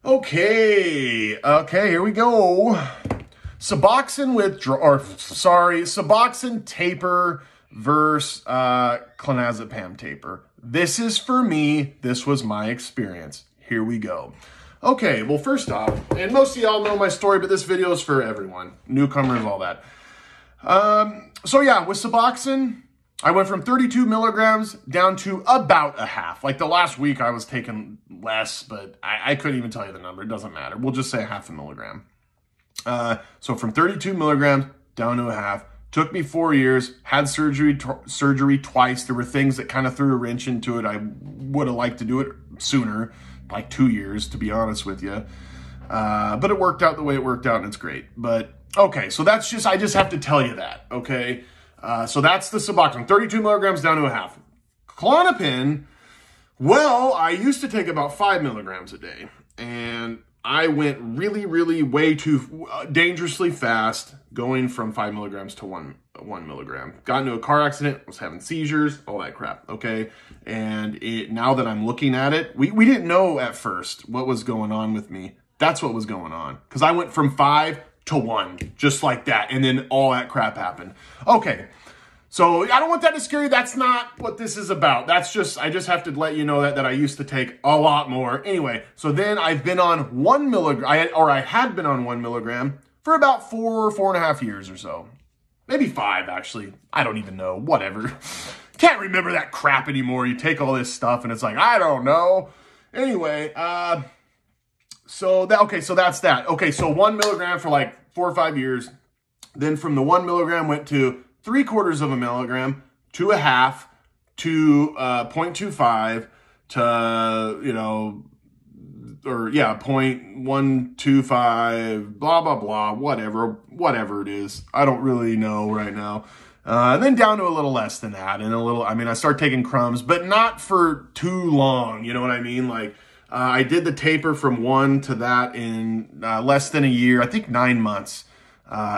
Okay, here we go. Suboxone taper versus Clonazepam taper. This is for me. This was my experience. Here we go. Okay, well, first off, and most of y'all know my story, but this video is for everyone. Newcomers, all that. So yeah, with Suboxone, I went from 32 milligrams down to about a half. Like the last week I was taking less, but I couldn't even tell you the number. It doesn't matter. We'll just say half a milligram. So from 32 milligrams down to a half. Took me 4 years, had surgery twice. There were things that kind of threw a wrench into it. I would have liked to do it sooner, like 2 years, to be honest with you. But it worked out the way it worked out, and it's great. But okay, so that's just, I just have to tell you that, okay? So that's the Suboxone, 32 milligrams down to a half. Klonopin, well, I used to take about 5 milligrams a day, and I went really way too dangerously fast, going from 5 milligrams to one milligram. Got into a car accident, was having seizures, all that crap, okay? And now that I'm looking at it, we didn't know at first what was going on with me. That's what was going on, because I went from 5 to 1, just like that, and then all that crap happened. Okay, so I don't want that to scare you. That's not what this is about. That's just, I just have to let you know that I used to take a lot more. Anyway, so then I've been on 1 milligram, I had been on 1 milligram for about 4.5 years or so. Maybe 5, actually. I don't even know, whatever. Can't remember that crap anymore. You take all this stuff and it's like, I don't know. Anyway, so that's that. Okay, so 1 milligram for like 4 or 5 years. Then from the 1 milligram went to 3/4 of a milligram to a half to 0.25 to, you know, or yeah, 0.125, blah, blah, blah, whatever it is. I don't really know right now. And then down to a little less than that, and I started taking crumbs, but not for too long, you know what I mean? Like, I did the taper from 1 to that in less than a year, I think 9 months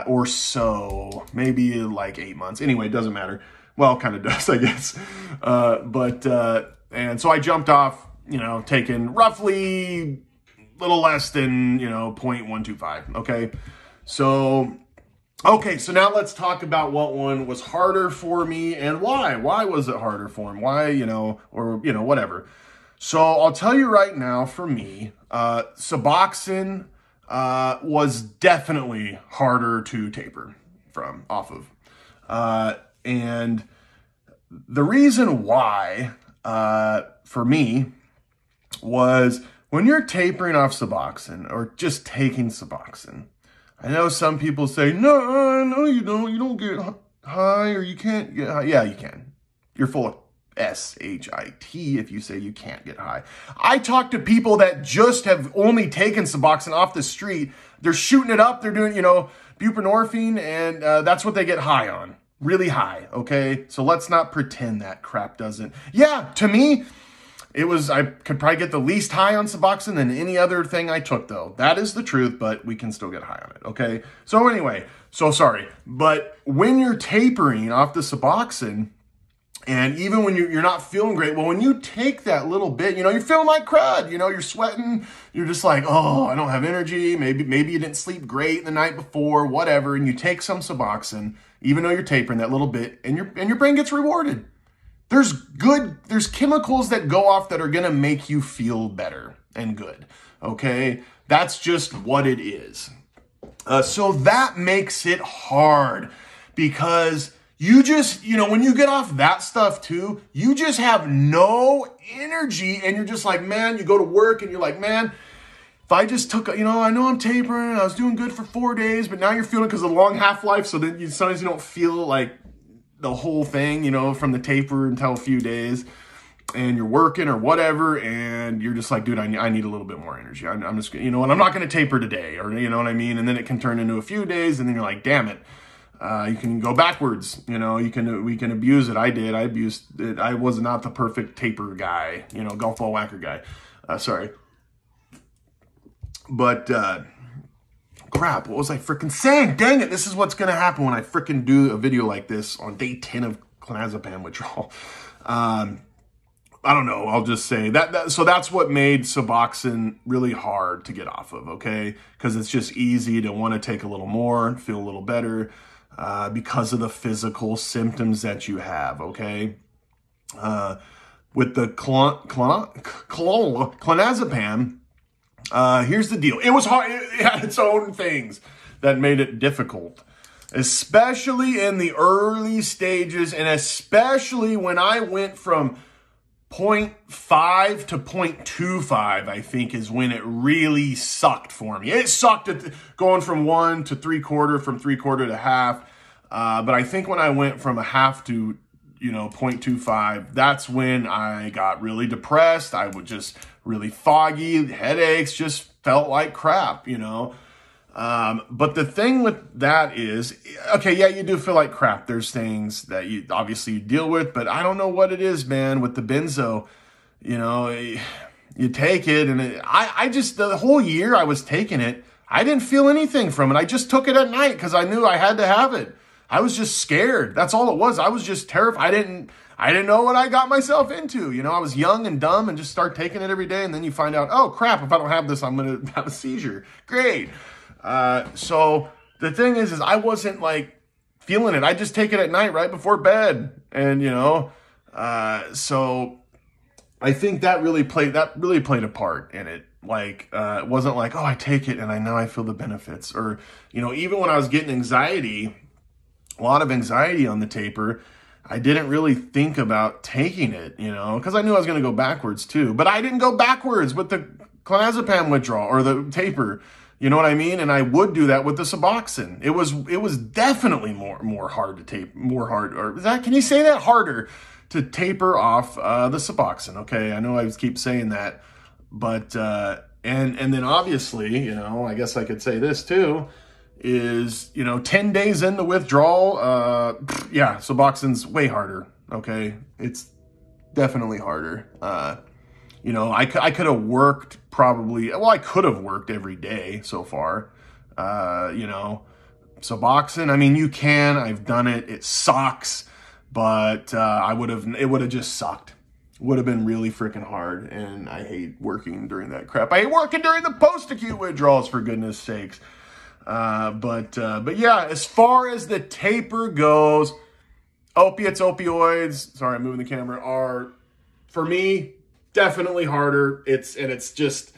or so, maybe like 8 months. Anyway, it doesn't matter. Well, it kind of does, I guess. And so I jumped off, you know, taking roughly a little less than, you know, 0.125, okay? So now let's talk about what one was harder for me and why. Why was it harder for him? Why, you know, or, you know, whatever. So I'll tell you right now, for me, Suboxone was definitely harder to taper off of. And the reason why, for me, was when you're tapering off Suboxone or just taking Suboxone, I know some people say, no, you don't get high, or you can't get high. Yeah, you can. You're full of S-H-I-T if you say you can't get high. I talk to people that just have only taken Suboxone off the street. They're shooting it up. They're doing, you know, buprenorphine, and that's what they get high on. Really high, okay? So let's not pretend that crap doesn't. Yeah, to me, I could probably get the least high on Suboxone than any other thing I took, though. That is the truth, but we can still get high on it, okay? So anyway, so sorry. But when you're tapering off the Suboxone, and even when you're not feeling great, well, when you take that little bit, you know, you're feeling like crud, you know, you're sweating, you're just like, oh, I don't have energy, maybe you didn't sleep great the night before, whatever, and you take some Suboxone, even though you're tapering that little bit, and your brain gets rewarded. There's chemicals that go off that are gonna make you feel better and good, okay? That's just what it is. So that makes it hard, because you just, you know, when you get off that stuff too, you just have no energy, and you're just like, man, you go to work and you're like, man, if I just took, you know, I know I'm tapering, I was doing good for 4 days, but now you're feeling, because of the long half-life, so then sometimes you don't feel like the whole thing, you know, from the taper until a few days, and you're working or whatever, and you're just like, dude, I need a little bit more energy. I'm just, you know, and I'm not going to taper today, or, you know what I mean? And then it can turn into a few days, and then you're like, damn it. You can go backwards, you know, we can abuse it. I abused it. I was not the perfect taper guy, you know, golf ball whacker guy. Sorry. But, crap, what was I freaking saying? Dang it, this is what's going to happen when I freaking do a video like this on day 10 of Clonazepam withdrawal. I don't know. I'll just say so that's what made Suboxone really hard to get off of, okay? Because it's just easy to want to take a little more, feel a little better because of the physical symptoms that you have, okay? With the Clonazepam, here's the deal. It was hard. It had its own things that made it difficult, especially in the early stages, and especially when I went from 0.5 to 0.25, I think, is when it really sucked for me. It sucked at going from 1 to 3/4, from 3/4 to half. But I think when I went from a half to, 0.25, that's when I got really depressed. I would just really foggy, headaches, just felt like crap, But the thing with that is, okay, yeah, you do feel like crap. There's things that you obviously deal with, but I don't know what it is, man, with the benzo. You take it, and I just, the whole year I was taking it, I didn't feel anything from it. I just took it at night because I knew I had to have it. I was just scared. That's all it was. I was just terrified. I didn't know what I got myself into. I was young and dumb and just start taking it every day, and then you find out, oh, crap, if I don't have this, I'm going to have a seizure. Great. So the thing is I wasn't like feeling it. I just take it at night right before bed. And, so I think that really played a part in it. Like, it wasn't like, oh, I take it and I feel the benefits. Or, even when I was getting anxiety, a lot of anxiety on the taper, I didn't really think about taking it, because I knew I was going to go backwards too. But I didn't go backwards with the Clonazepam withdrawal or the taper. You know what I mean? And I would do that with the Suboxone. It was definitely more hard to taper, can you say that? Harder to taper off the Suboxone. Okay, I know I keep saying that, but and then obviously, I guess I could say this too, is 10 days in the withdrawal, yeah, Suboxone's way harder. Okay, it's definitely harder. I could have worked I could have worked every day so far. Suboxone, I've done it. It sucks, but it would have just sucked. Would have been really freaking hard, and I hate working during that crap. I hate working during the post-acute withdrawals, for goodness sakes. But yeah, as far as the taper goes, opioids, sorry, I'm moving the camera, are, for me, definitely harder. It's just,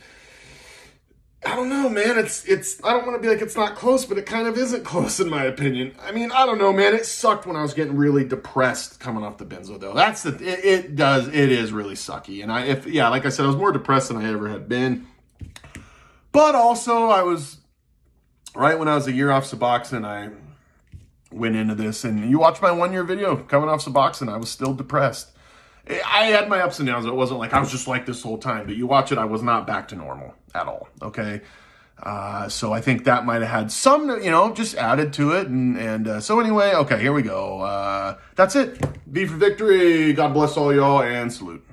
I don't know, man. I don't want to be like it's not close, but it kind of isn't close in my opinion. I don't know, man. It sucked when I was getting really depressed coming off the benzo, though. It is really sucky. And like I said, I was more depressed than I ever had been. But also, I was, right when I was a year off Suboxone, I went into this. And you watch my 1-year video coming off Suboxone, I was still depressed. I had my ups and downs. It wasn't like I was just like this whole time. But you watch it, I was not back to normal at all, okay? So I think that might have had some, just added to it. And so anyway, okay, here we go. That's it. V for victory. God bless all y'all, and salute.